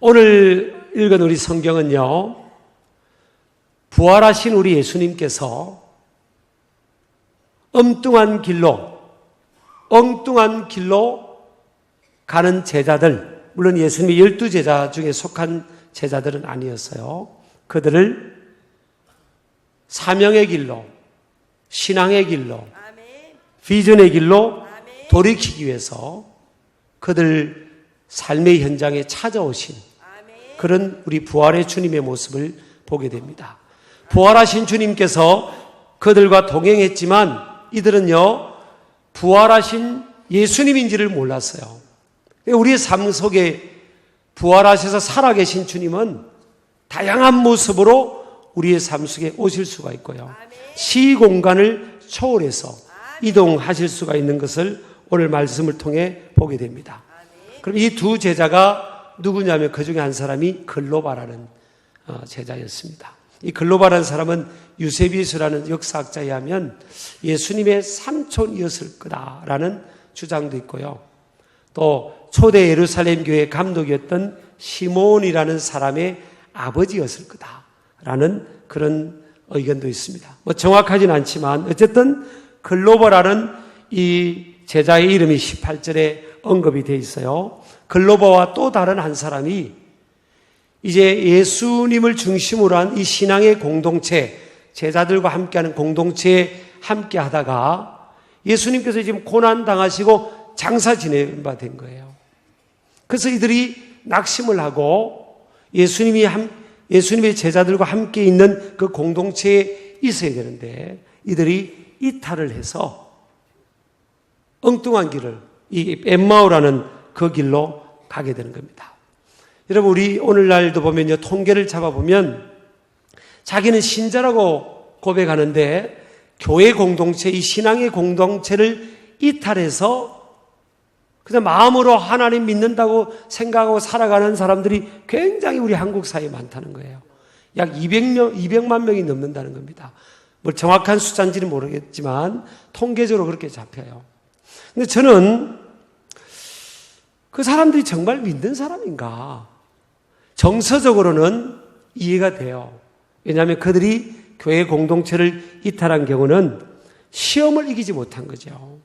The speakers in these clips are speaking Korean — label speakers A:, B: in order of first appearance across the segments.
A: 오늘 읽은 우리 성경은요, 부활하신 우리 예수님께서 엉뚱한 길로 가는 제자들, 물론 예수님이 12제자 중에 속한 제자들은 아니었어요. 그들을 사명의 길로, 신앙의 길로, 비전의 길로 돌이키기 위해서 그들 삶의 현장에 찾아오신 그런 우리 부활의 주님의 모습을 보게 됩니다. 부활하신 주님께서 그들과 동행했지만 이들은요, 부활하신 예수님인지를 몰랐어요. 우리의 삶 속에 부활하셔서 살아계신 주님은 다양한 모습으로 우리의 삶 속에 오실 수가 있고요, 시공간을 초월해서 이동하실 수가 있는 것을 오늘 말씀을 통해 보게 됩니다. 그럼 이 두 제자가 누구냐면 그 중에 한 사람이 글로바라는 제자였습니다. 이 글로바라는 사람은 유세비우스라는 역사학자에 의하면 예수님의 삼촌이었을 거다라는 주장도 있고요. 또 초대 예루살렘 교회 감독이었던 시몬이라는 사람의 아버지였을 거다라는 그런 의견도 있습니다. 정확하진 않지만 어쨌든 글로바라는 이 제자의 이름이 18절에 언급이 되어 있어요. 글로바와 또 다른 한 사람이 이제 예수님을 중심으로 한 이 신앙의 공동체, 제자들과 함께하는 공동체에 함께 하다가 예수님께서 지금 고난 당하시고 장사 지내는 바 된 거예요. 그래서 이들이 낙심을 하고 예수님의 제자들과 함께 있는 그 공동체에 있어야 되는데 이들이 이탈을 해서 엉뚱한 길을, 이 엠마오라는 그 길로 가게 되는 겁니다. 여러분, 우리 오늘날도 보면요, 통계를 잡아보면 자기는 신자라고 고백하는데 교회 공동체, 이 신앙의 공동체를 이탈해서 그냥 마음으로 하나님 믿는다고 생각하고 살아가는 사람들이 굉장히 우리 한국 사회에 많다는 거예요. 약 200만 명이 넘는다는 겁니다. 뭐 정확한 숫자인지는 모르겠지만 통계적으로 그렇게 잡혀요. 근데 저는 그 사람들이 정말 믿는 사람인가? 정서적으로는 이해가 돼요. 왜냐하면 그들이 교회 공동체를 이탈한 경우는 시험을 이기지 못한 거죠.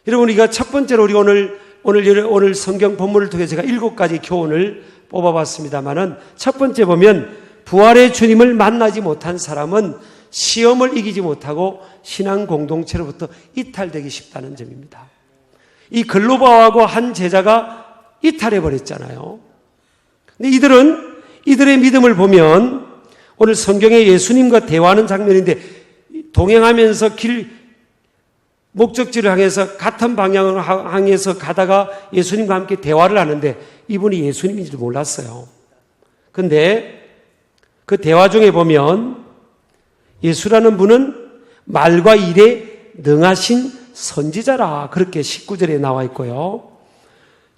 A: 여러분, 우리가 첫 번째로 우리 오늘 성경 본문을 통해 제가 7가지 교훈을 뽑아봤습니다만은 첫 번째 보면 부활의 주님을 만나지 못한 사람은 시험을 이기지 못하고 신앙 공동체로부터 이탈되기 쉽다는 점입니다. 이 글로바하고 한 제자가 이탈해버렸잖아요. 근데 이들의 믿음을 보면 오늘 성경에 예수님과 대화하는 장면인데 동행하면서 목적지를 향해서 같은 방향을 향해서 가다가 예수님과 함께 대화를 하는데 이분이 예수님인지 몰랐어요. 근데 그 대화 중에 보면 예수라는 분은 말과 일에 능하신 선지자라 그렇게 19절에 나와 있고요.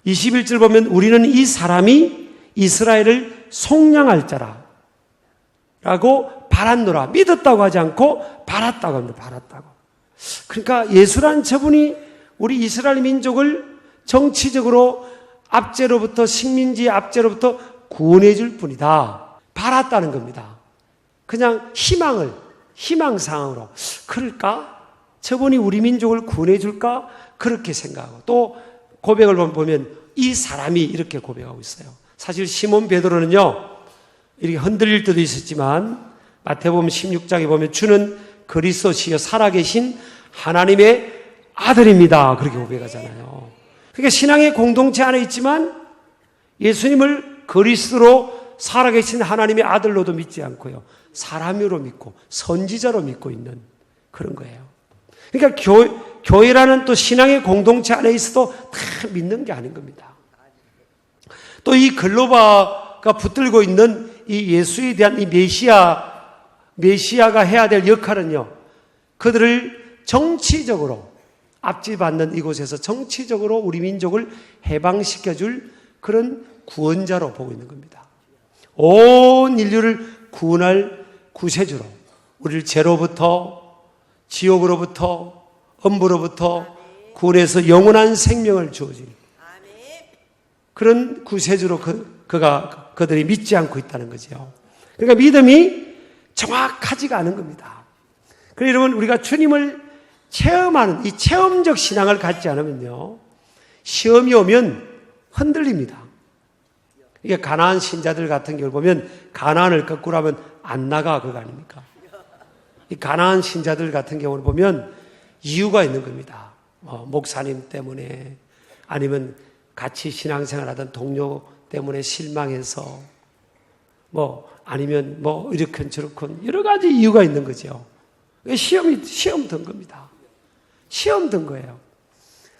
A: 21절 보면 우리는 이 사람이 이스라엘을 속량할 자라 라고 바랐노라. 믿었다고 하지 않고 바랐다고 합니다. 바랐다고. 그러니까 예수라는 저분이 우리 이스라엘 민족을 정치적으로 압제로부터, 식민지 압제로부터 구원해 줄 분이다. 바랐다는 겁니다. 그냥 희망사항으로. 그럴까? 저분이 우리 민족을 구원해 줄까? 그렇게 생각하고 또 고백을 보면 이 사람이 이렇게 고백하고 있어요. 사실 시몬 베드로는요, 이렇게 흔들릴 때도 있었지만 마태복음 16장에 보면 주는 그리스도시여 살아계신 하나님의 아들입니다. 그렇게 고백하잖아요. 그러니까 신앙의 공동체 안에 있지만 예수님을 그리스도로 살아계신 하나님의 아들로도 믿지 않고요, 사람으로 믿고 선지자로 믿고 있는 그런 거예요. 그러니까 교회라는 또 신앙의 공동체 안에 있어도 다 믿는 게 아닌 겁니다. 또 이 글로바가 붙들고 있는 이 예수에 대한 이 메시아가 해야 될 역할은요, 그들을 정치적으로 압제받는 이곳에서 정치적으로 우리 민족을 해방시켜줄 그런 구원자로 보고 있는 겁니다. 온 인류를 구원할 구세주로 우리를 죄로부터, 지옥으로부터, 엄부로부터 구원해서 영원한 생명을 주어진 그런 구세주로 그들이 믿지 않고 있다는 거죠. 그러니까 믿음이 정확하지가 않은 겁니다. 그래서 여러분, 우리가 주님을 체험하는 이 체험적 신앙을 갖지 않으면요, 시험이 오면 흔들립니다. 이게 가나안 신자들 같은 경우를 보면 가나안을 거꾸로 하면 안 나가 그거 아닙니까? 이 가나안 신자들 같은 경우를 보면 이유가 있는 겁니다. 목사님 때문에, 아니면 같이 신앙생활하던 동료 때문에 실망해서, 아니면 이렇건 저렇건 여러 가지 이유가 있는 거죠. 시험 든 겁니다. 시험 든 거예요.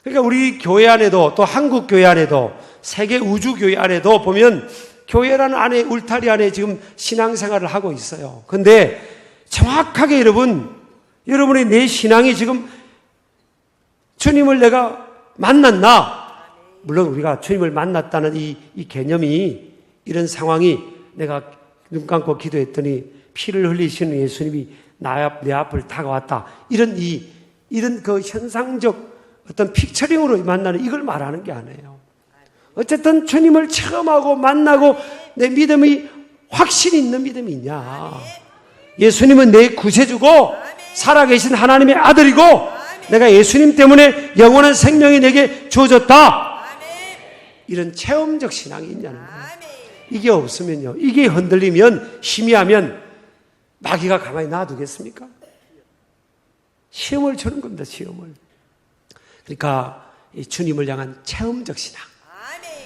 A: 그러니까 우리 교회 안에도, 또 한국 교회 안에도, 세계 우주 교회 안에도 보면 교회라는 안에, 울타리 안에 지금 신앙생활을 하고 있어요. 근데 정확하게 여러분의 내 신앙이 지금 주님을 내가 만났나? 물론 우리가 주님을 만났다는 이 개념이, 이런 상황이, 내가 눈 감고 기도했더니 피를 흘리시는 예수님이 내 앞을 다가왔다. 이런 그 현상적 어떤 픽처링으로 만나는, 이걸 말하는 게 아니에요. 어쨌든 주님을 체험하고 만나고 내 믿음이 확신 있는 믿음이 있냐. 예수님은 내 구세주고 살아계신 하나님의 아들이고 내가 예수님 때문에 영원한 생명이 내게 주어졌다. 이런 체험적 신앙이 있냐는 거예요. 이게 없으면요, 이게 흔들리면, 희미하면 마귀가 가만히 놔두겠습니까? 시험을 주는 겁니다. 시험을. 그러니까 이 주님을 향한 체험적 신앙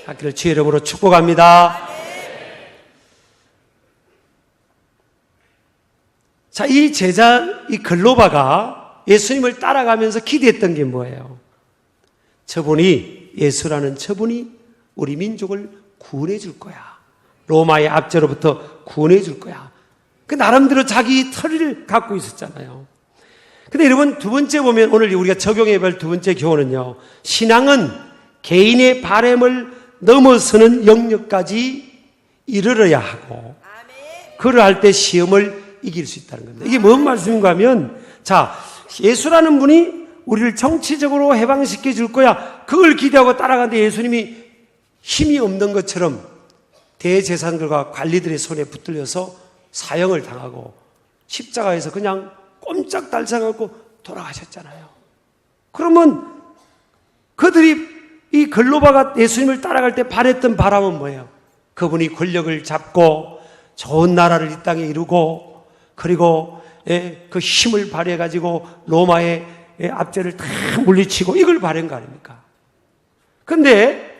A: 갖기를 주의 이름으로 축복합니다. 자, 이 글로바가 예수님을 따라가면서 기대했던 게 뭐예요? 예수라는 저분이 우리 민족을 구원해 줄 거야. 로마의 압제로부터 구원해 줄 거야. 나름대로 자기 터리를 갖고 있었잖아요. 근데 여러분, 두 번째 보면, 오늘 우리가 적용해 볼 두 번째 교훈은요, 신앙은 개인의 바램을 넘어서는 영역까지 이르러야 하고, 그러할 때 시험을 이길 수 있다는 겁니다. 이게 뭔 말씀인가 하면, 예수라는 분이 우리를 정치적으로 해방시켜 줄 거야. 그걸 기대하고 따라가는데 예수님이 힘이 없는 것처럼 대제사장들과 관리들의 손에 붙들려서 사형을 당하고 십자가에서 그냥 꼼짝달싹하고 돌아가셨잖아요. 그러면 그들이, 이 글로바가 예수님을 따라갈 때 바랬던 바람은 뭐예요? 그분이 권력을 잡고 좋은 나라를 이 땅에 이루고, 그리고 그 힘을 발휘해가지고 로마의 압제를 다 물리치고, 이걸 바란 거 아닙니까? 근데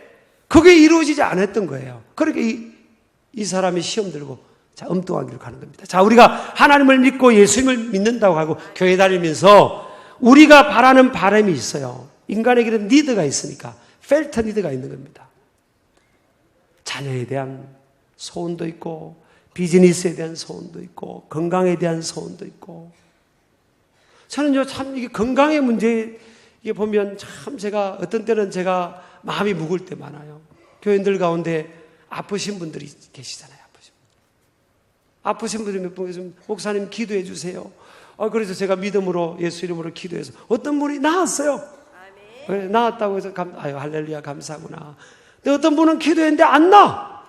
A: 그게 이루어지지 않았던 거예요. 그러니까 이 사람이 시험 들고 엉뚱한 길을 가는 겁니다. 우리가 하나님을 믿고 예수님을 믿는다고 하고 교회 다니면서 우리가 바라는 바람이 있어요. 인간에게는 니드가 있으니까, 펠트 니드가 있는 겁니다. 자녀에 대한 소원도 있고, 비즈니스에 대한 소원도 있고, 건강에 대한 소원도 있고. 저는요, 참 이게 건강의 문제, 이게 보면 참 어떤 때는 제가 마음이 무거울 때 많아요. 교인들 가운데 아프신 분들이 계시잖아요. 아프신 분들이 몇 분 계시면, 목사님 기도해 주세요. 그래서 제가 믿음으로, 예수 이름으로 기도해서 어떤 분이 나았어요. 나았다고 해서 할렐루야, 감사구나. 근데 어떤 분은 기도했는데 안 나.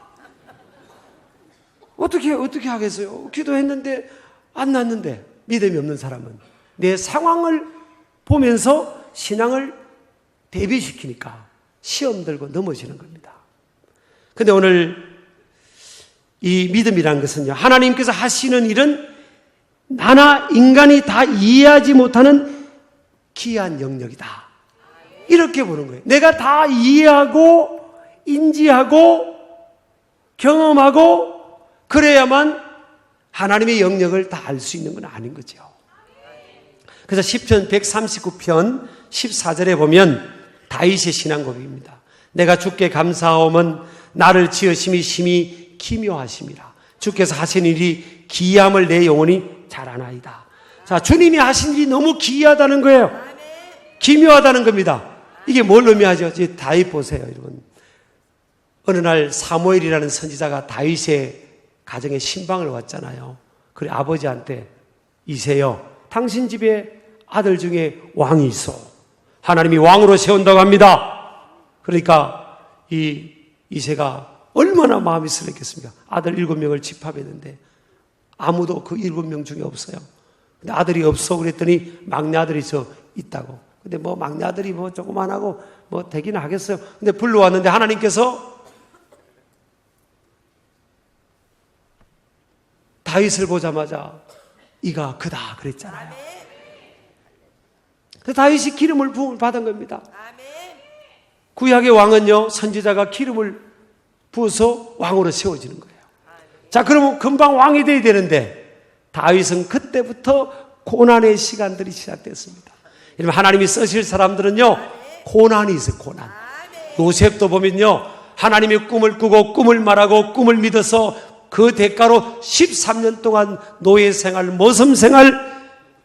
A: 어떻게 하겠어요? 기도했는데 안 났는데. 믿음이 없는 사람은 내 상황을 보면서 신앙을 대비시키니까 시험 들고 넘어지는 겁니다. 근데 오늘 이 믿음이라는 것은요, 하나님께서 하시는 일은 나나 인간이 다 이해하지 못하는 기이한 영역이다. 이렇게 보는 거예요. 내가 다 이해하고 인지하고 경험하고 그래야만 하나님의 영역을 다 알 수 있는 건 아닌 거죠. 그래서 시편 139편 14절에 보면 다윗의 신앙 고백입니다. 내가 주께 감사하오면 나를 지으심이 심히 기묘하심이라. 주께서 하신 일이 기이함을 내 영혼이 잘 아나이다. 자, 주님이 하신 일이 너무 기이하다는 거예요. 기묘하다는 겁니다. 이게 뭘 의미하죠? 다윗 보세요, 여러분. 어느 날 사무엘이라는 선지자가 다윗의 가정에 신방을 왔잖아요. 그래 아버지한테, 이세요, 당신 집에 아들 중에 왕이 있어. 하나님이 왕으로 세운다고 합니다. 그러니까 이 이새가 얼마나 마음이 쓰렸겠습니까? 아들 7명을 집합했는데 아무도 그 7명 중에 없어요. 근데 아들이 없어 그랬더니 막내 아들이 저 있다고. 근데 뭐 막내 아들이 뭐 조그만하고 뭐 되기는 하겠어요. 근데 불러왔는데 하나님께서 다윗을 보자마자 이가 그다 그랬잖아요. 그 다윗이 기름을 부음을 받은 겁니다. 구약의 왕은요, 선지자가 기름을 부어서 왕으로 세워지는 거예요. 자, 그러면 금방 왕이 돼야 되는데 다윗은 그때부터 고난의 시간들이 시작됐습니다. 여러분, 하나님이 쓰실 사람들은요, 고난이 있어요. 고난. 요셉도 보면요, 하나님이 꿈을 꾸고 꿈을 말하고 꿈을 믿어서 그 대가로 13년 동안 노예 생활, 모섬 생활,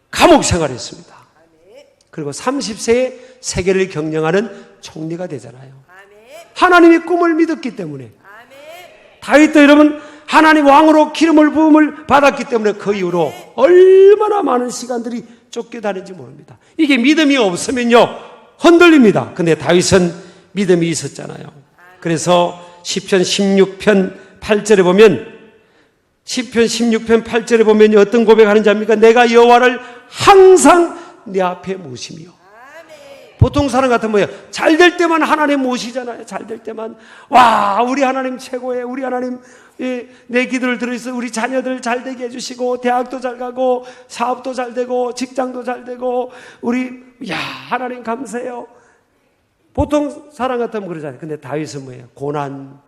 A: 감옥 생활했습니다. 그리고 30세에 세계를 경영하는 총리가 되잖아요. 하나님이 꿈을 믿었기 때문에. 다윗도 여러분, 하나님 왕으로 기름을 부음을 받았기 때문에 그 이후로 얼마나 많은 시간들이 쫓겨다니는지 모릅니다. 이게 믿음이 없으면요, 흔들립니다. 근데 다윗은 믿음이 있었잖아요. 그래서 시편 16편 8절에 보면, 시편 16편 8절에 보면 어떤 고백하는지 압니까? 내가 여호와를 항상 내 앞에 모시며. 보통 사람 같으면 뭐예요? 잘 될 때만 하나님 모시잖아요. 잘 될 때만. 와, 우리 하나님 최고예요. 우리 하나님, 내 기도를 들으셔서 우리 자녀들 잘 되게 해주시고, 대학도 잘 가고, 사업도 잘 되고, 직장도 잘 되고, 하나님 감사해요. 보통 사람 같으면 그러잖아요. 근데 다윗은 뭐예요? 고난,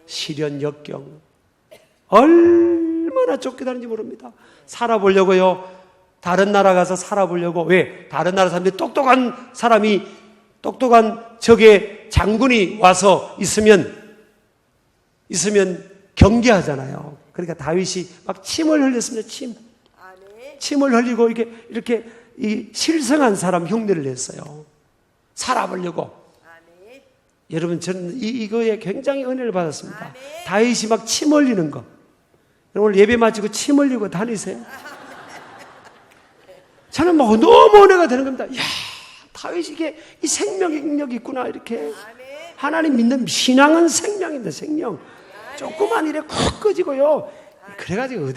A: 시련, 역경. 얼마나 쫓겨다니는지 모릅니다. 살아보려고요. 다른 나라 가서 살아보려고. 왜? 다른 나라 사람들이 똑똑한 적의 장군이 와서 있으면 경계하잖아요. 그러니까 다윗이 막 침을 흘렸습니다. 침을 흘리고 이렇게 이 실성한 사람 흉내를 냈어요. 살아보려고. 여러분, 저는 이거에 굉장히 은혜를 받았습니다. 다윗이 막 침 흘리는 거. 오늘 예배 마치고 침 흘리고 다니세요? 저는 막 너무 은혜가 되는 겁니다. 이야, 다윗이 이게 이 생명의 능력이 있구나, 이렇게. 하나님 믿는 신앙은 생명입니다, 생명. 조그만 일에 콕 꺼지고요. 그래가지고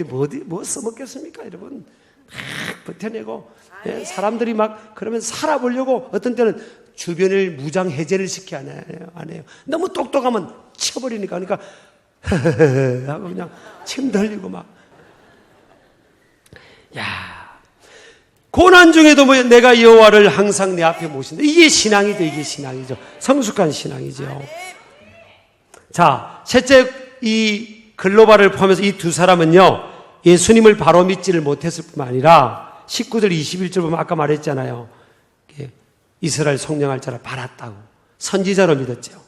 A: 뭐 써먹겠습니까, 여러분? 막 버텨내고. 사람들이 막 그러면 살아보려고 어떤 때는 주변을 무장 해제를 시켜 안 해요. 너무 똑똑하면 쳐버리니까. 그러니까, 하고 그냥 침도 흘리고 막. 야. 고난 중에도 내가 여호와를 항상 내 앞에 모신다. 이게 신앙이죠. 이게 신앙이죠. 성숙한 신앙이죠. 자, 셋째, 이 글로바를 포함해서 이 두 사람은요, 예수님을 바로 믿지를 못했을 뿐만 아니라 19절 21절 보면 아까 말했잖아요. 이스라엘 성령할 자를 받았다고. 선지자로 믿었죠.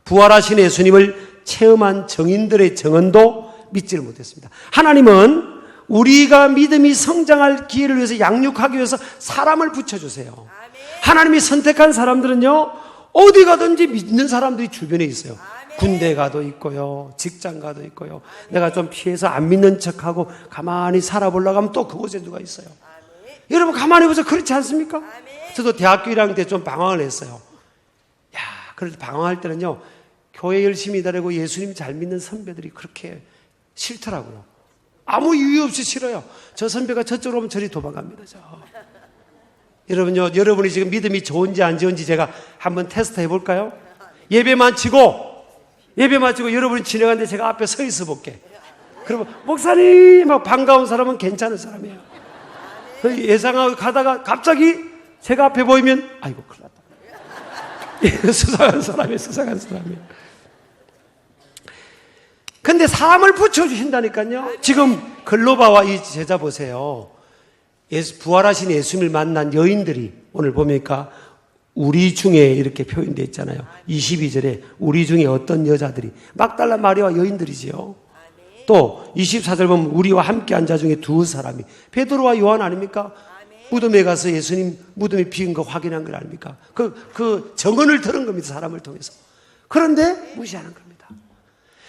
A: 부활하신 예수님을 체험한 정인들의 증언도 믿지를 못했습니다. 하나님은 우리가 믿음이 성장할 기회를 위해서, 양육하기 위해서 사람을 붙여주세요. 하나님이 선택한 사람들은요, 어디 가든지 믿는 사람들이 주변에 있어요. 군대 가도 있고요, 직장 가도 있고요. 내가 좀 피해서 안 믿는 척하고 가만히 살아보려고 하면 또 그곳에 누가 있어요. 여러분 가만히 보세요. 그렇지 않습니까? 저도 대학교 1학년 때 좀 방황을 했어요. 그래서 방황할 때는요, 교회 열심히 다니고 예수님 잘 믿는 선배들이 그렇게 싫더라고요. 아무 이유 없이 싫어요. 저 선배가 저쪽으로 오면 저리 도망갑니다. 여러분요, 여러분이 지금 믿음이 좋은지 안 좋은지 제가 한번 테스트 해볼까요? 예배 마치고 여러분이 지나가는데 제가 앞에 서 있어 볼게. 그러면 목사님 막 반가운 사람은 괜찮은 사람이에요. 예상하고 가다가 갑자기 제가 앞에 보이면 아이고 큰일 났다. 수상한 사람이에요. 근데 사람을 붙여주신다니까요. 지금 글로바와 이 제자 보세요. 부활하신 예수님을 만난 여인들이 오늘 보니까 우리 중에 이렇게 표현되어 있잖아요. 22절에 우리 중에 어떤 여자들이, 막달라 마리아와 여인들이지요. 또 24절 보면 우리와 함께 한 자 중에 두 사람이, 베드로와 요한 아닙니까? 무덤에 가서 예수님 무덤이 비은 거 확인한 거 아닙니까? 그 정언을 들은 겁니다. 사람을 통해서. 그런데 무시하는 겁니다.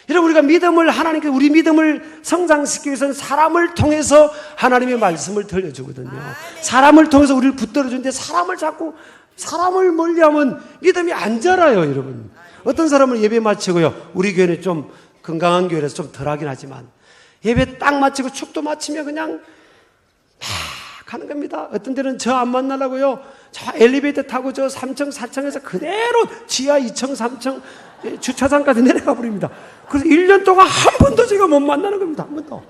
A: 여러분, 우리가 믿음을, 하나님께 우리 믿음을 성장시키기 위해서는 사람을 통해서 하나님의 말씀을 들려주거든요. 사람을 통해서 우리를 붙들어주는데 사람을 멀리하면 믿음이 안 자라요, 여러분. 어떤 사람은 예배 마치고요. 우리 교회는 좀 건강한 교회라서 좀 덜하긴 하지만 예배 딱 마치고 축도 마치면 그냥 막 하는 겁니다. 어떤 데는 저 안 만나려고요. 저 엘리베이터 타고 저 3층, 4층에서 그대로 지하 2층, 3층 주차장까지 내려가 버립니다. 그래서 1년 동안 한 번도 제가 못 만나는 겁니다. 한 번도.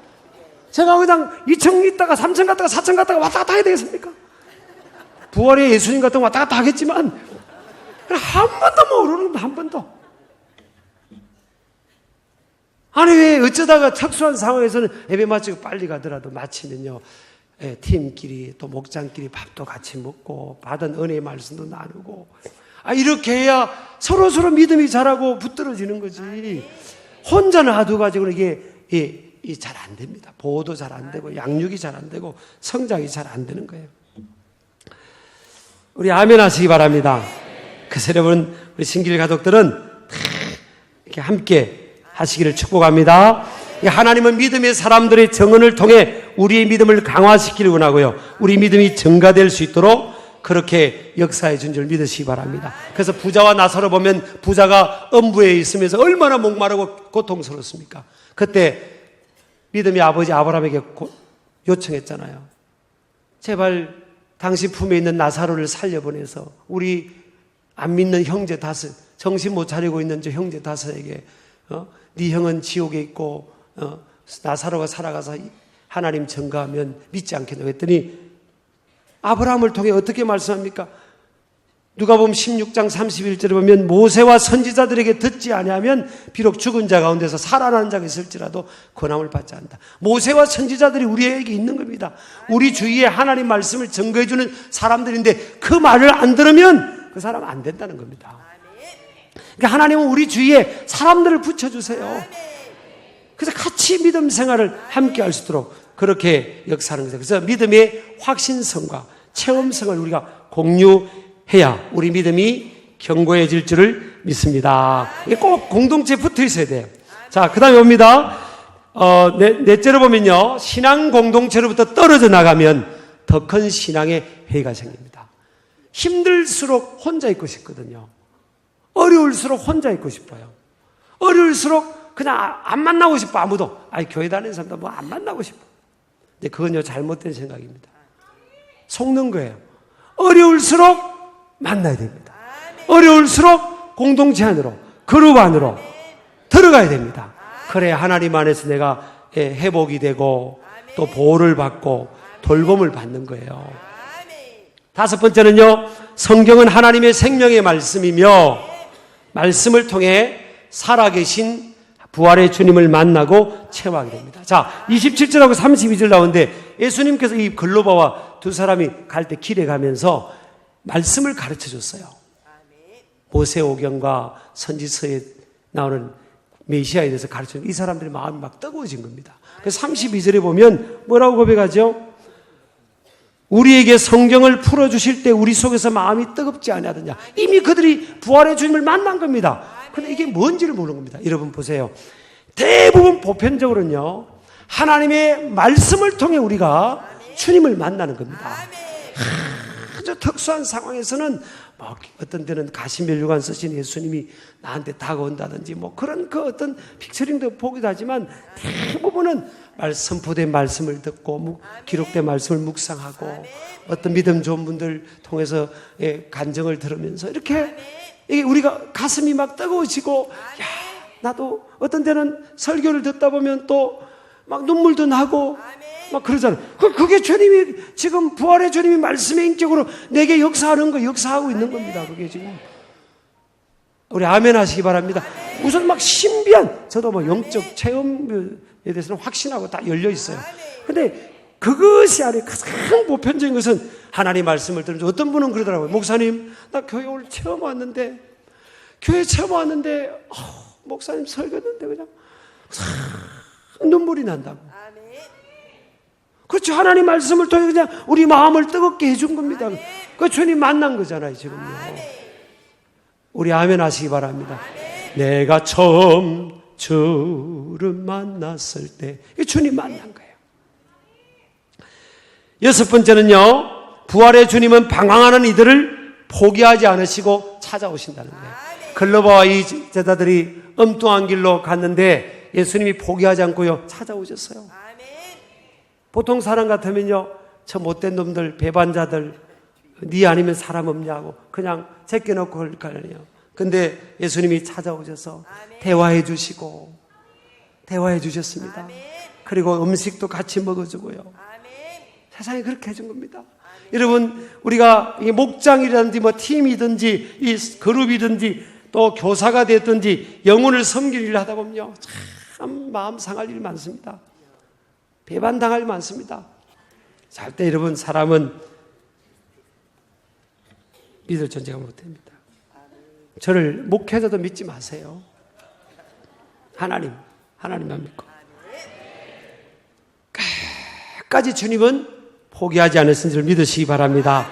A: 제가 그냥 2층 있다가 3층 갔다가 4층 갔다가 왔다 갔다 해야 되겠습니까? 부활의 예수님 같은 거 왔다 갔다 하겠지만 한 번도 모르는 겁니다. 한 번도. 아니 왜 어쩌다가 특수한 상황에서는 예배 마치고 빨리 가더라도 마치면요 팀끼리 또 목장끼리 밥도 같이 먹고 받은 은혜의 말씀도 나누고 이렇게 해야 서로 믿음이 자라고 붙들어지는 거지. 혼자 놔둬가지고는 이게 잘 안 됩니다. 보호도 잘 안 되고 양육이 잘 안 되고 성장이 잘 안 되는 거예요. 우리 아멘 하시기 바랍니다. 그래서 여러분 우리 신길 가족들은 이렇게 함께 하시기를 축복합니다. 하나님은 믿음의 사람들의 정언을 통해 우리의 믿음을 강화시키려고 하고요. 우리 믿음이 증가될 수 있도록 그렇게 역사해 준 줄 믿으시기 바랍니다. 그래서 부자와 나사로 보면 부자가 음부에 있으면서 얼마나 목마르고 고통스럽습니까? 그때 믿음의 아버지 아브라함에게 요청했잖아요. 제발 당신 품에 있는 나사로를 살려보내서 우리 안 믿는 형제 다섯, 정신 못 차리고 있는 저 형제 다섯에게 네 형은 지옥에 있고 나사로가 살아가서 하나님 증거하면 믿지 않겠냐고 했더니 아브라함을 통해 어떻게 말씀합니까? 누가복음 16장 31절에 보면 모세와 선지자들에게 듣지 아니하면 비록 죽은 자 가운데서 살아난 자가 있을지라도 권함을 받지 않는다. 모세와 선지자들이 우리에게 있는 겁니다. 우리 주위에 하나님 말씀을 증거해 주는 사람들인데 그 말을 안 들으면 그 사람은 안 된다는 겁니다. 그러니까 하나님은 우리 주위에 사람들을 붙여주세요. 그래서 같이 믿음 생활을 함께 할 수 있도록 그렇게 역사하는 거죠. 그래서 믿음의 확신성과 체험성을 우리가 공유해야 우리 믿음이 견고해질 줄을 믿습니다. 이게 꼭 공동체에 붙어 있어야 돼요. 자, 그 다음에 봅니다. 넷째로 보면요. 신앙 공동체로부터 떨어져 나가면 더 큰 신앙의 해가 생깁니다. 힘들수록 혼자 있고 싶거든요. 어려울수록 혼자 있고 싶어요. 어려울수록 그냥 안 만나고 싶어, 아무도. 교회 다니는 사람도 뭐 안 만나고 싶어. 근데 그건요, 잘못된 생각입니다. 속는 거예요. 어려울수록 만나야 됩니다. 어려울수록 공동체 안으로, 그룹 안으로 들어가야 됩니다. 그래야 하나님 안에서 내가 회복이 되고 또 보호를 받고 돌봄을 받는 거예요. 다섯 번째는요, 성경은 하나님의 생명의 말씀이며 말씀을 통해 살아계신 부활의 주님을 만나고 체험하게 됩니다. 자, 27절하고 32절 나오는데 예수님께서 이 글로바와 두 사람이 갈 때 길에 가면서 말씀을 가르쳐 줬어요. 모세오경과 선지서에 나오는 메시아에 대해서 가르쳐 준 이 사람들의 마음이 막 뜨거워진 겁니다. 그래서 32절에 보면 뭐라고 고백하죠? 우리에게 성경을 풀어주실 때 우리 속에서 마음이 뜨겁지 아니하더냐. 이미 그들이 부활의 주님을 만난 겁니다. 근데 이게 뭔지를 모르는 겁니다. 여러분 보세요. 대부분 보편적으로는요, 하나님의 말씀을 통해 우리가 주님을 만나는 겁니다. 아주 특수한 상황에서는 뭐 어떤 때는 가시면류관 쓰신 예수님이 나한테 다가온다든지 뭐 그런 그 어떤 픽처링도 보기도 하지만 대부분은 선포된 말씀을 듣고 기록된 말씀을 묵상하고 어떤 믿음 좋은 분들 통해서 간증을 들으면서 이렇게 우리가 가슴이 막 뜨거워지고 야, 나도 어떤 때는 설교를 듣다 보면 또 막 눈물도 나고 막 그러잖아요. 그게 주님이 지금 부활의 주님이 말씀의 인격으로 내게 역사하는 거, 역사하고 있는 겁니다. 그게 지금. 우리 아멘 하시기 바랍니다. 우선 막 신비한, 저도 뭐 영적 체험에 대해서는 확신하고 다 열려 있어요. 근데 그것이 아니라 가장 보편적인 것은 하나님 말씀을 들으면서 어떤 분은 그러더라고요. 목사님, 나 교회 오늘 처음 왔는데, 목사님 설교 듣는데 그냥 눈물이 난다고. 그렇죠. 하나님 말씀을 통해 그냥 우리 마음을 뜨겁게 해준 겁니다. 그 주님 만난 거잖아요, 지금요. 우리 아멘 하시기 바랍니다. 내가 처음 주를 만났을 때, 주님 만난 거예요. 여섯 번째는요, 부활의 주님은 방황하는 이들을 포기하지 않으시고 찾아오신다는 거예요. 글로바와 이 제자들이 엉뚱한 길로 갔는데 예수님이 포기하지 않고요 찾아오셨어요. 보통 사람 같으면요, 저 못된 놈들, 배반자들, 네 아니면 사람 없냐고 그냥 제껴놓고 갈 거 아니에요. 근데 예수님이 찾아오셔서 대화해 주시고 대화해 주셨습니다. 그리고 음식도 같이 먹어주고요. 세상에 그렇게 해준 겁니다. 여러분, 우리가 목장이라든지 뭐 팀이든지 이 그룹이든지 또 교사가 됐든지 영혼을 섬길 일을 하다 보면요 참 마음 상할 일 많습니다. 배반당할 일 많습니다. 절대 여러분, 사람은 믿을 존재가 못됩니다. 저를 목회자도 믿지 마세요. 하나님만 믿고 끝까지 주님은 포기하지 않으신 줄 믿으시기 바랍니다.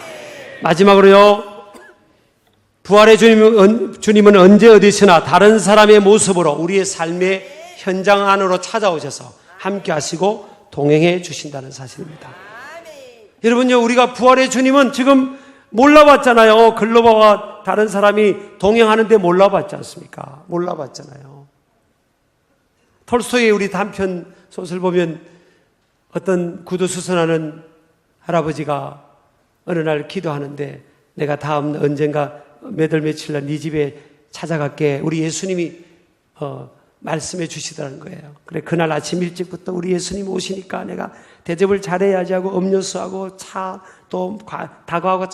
A: 마지막으로요, 부활의 주님은 언제 어디서나 다른 사람의 모습으로 우리의 삶의 현장 안으로 찾아오셔서 함께 하시고 동행해 주신다는 사실입니다. 여러분요, 우리가 부활의 주님은 지금 몰라봤잖아요. 글로바와 다른 사람이 동행하는데 몰라봤지 않습니까? 몰라봤잖아요. 톨스토이의 우리 단편 소설 보면 어떤 구두수선하는 할아버지가 어느 날 기도하는데, 내가 다음 언젠가 몇 월 며칠 날 네 집에 찾아갈게. 우리 예수님이 말씀해 주시더라는 거예요. 그래, 그날 아침 일찍부터 우리 예수님 오시니까 내가 대접을 잘해야지 하고 음료수하고 차 또 다가하고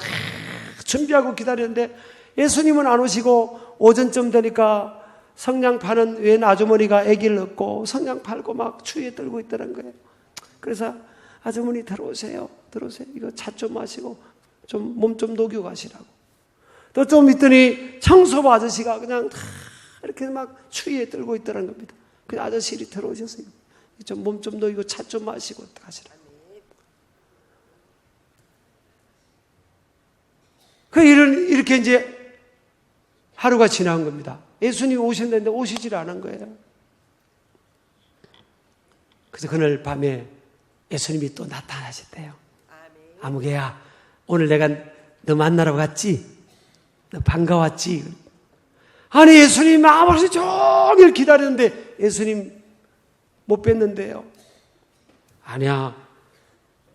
A: 준비하고 기다렸는데 예수님은 안 오시고, 오전쯤 되니까 성냥 파는 웬 아주머니가 아기를 얻고 성냥 팔고 막 추위에 떨고 있더란 거예요. 그래서 아주머니 들어오세요. 이거 차 좀 마시고 좀 몸 좀 녹이고 가시라고. 또 좀 있더니 청소부 아저씨가 그냥 다 이렇게 막 추위에 떨고 있더란 겁니다. 그 아저씨 이리 들어오셨어요. 좀 몸 좀 녹이고 차 좀 마시고 가시라고. 이렇게 이제 하루가 지난 겁니다. 예수님이 오신다는데 오시질 않은 거예요. 그래서 그날 밤에 예수님이 또 나타나셨대요. 아무개야, 오늘 내가 너 만나러 갔지? 너 반가웠지? 아니, 예수님 아버지 종일 기다렸는데 예수님 못 뵀는데요. 아니야,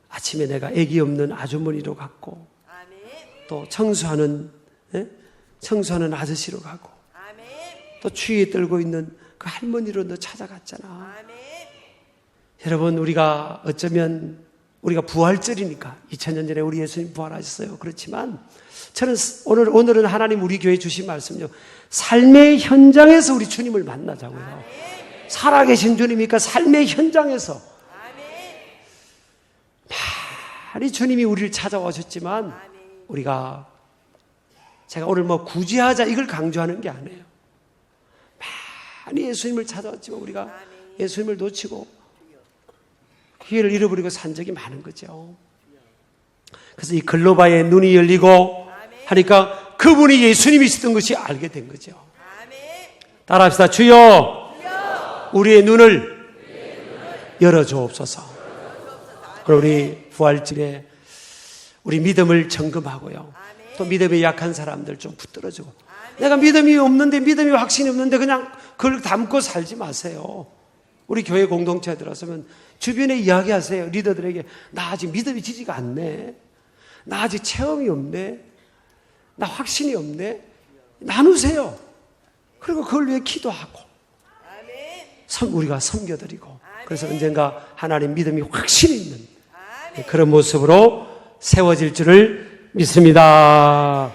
A: 아침에 내가 애기 없는 아주머니로 갔고 또 청소하는 아저씨로 가고 또 추위에 떨고 있는 그 할머니로 너 찾아갔잖아. 여러분, 우리가 어쩌면 우리가 부활절이니까 2000년 전에 우리 예수님 부활하셨어요. 그렇지만 저는 오늘은 하나님 우리 교회에 주신 말씀요, 삶의 현장에서 우리 주님을 만나자고요. 살아계신 주님이니까 삶의 현장에서 많이 주님이 우리를 찾아오셨지만 우리가, 제가 오늘 뭐 구제하자 이걸 강조하는 게 아니에요. 많이 예수님을 찾아왔지만 우리가 예수님을 놓치고 기회를 잃어버리고 산 적이 많은 거죠. 그래서 이 글로바의 눈이 열리고 하니까 그분이 예수님이셨던 것이 알게 된 거죠. 따라합시다. 주여, 우리의 눈을 열어주옵소서. 우리 부활절에 우리 믿음을 점검하고요. 또 믿음이 약한 사람들 좀 붙들어주고. 내가 믿음이 없는데, 믿음이 확신이 없는데 그냥 그걸 담고 살지 마세요. 우리 교회 공동체에 들어서면 주변에 이야기하세요. 리더들에게, 나 아직 믿음이 지지가 않네. 나 아직 체험이 없네. 나 확신이 없네. 나누세요. 그리고 그걸 위해 기도하고 우리가 섬겨드리고, 그래서 언젠가 하나님 믿음이 확신이 있는 그런 모습으로 세워질 줄을 믿습니다.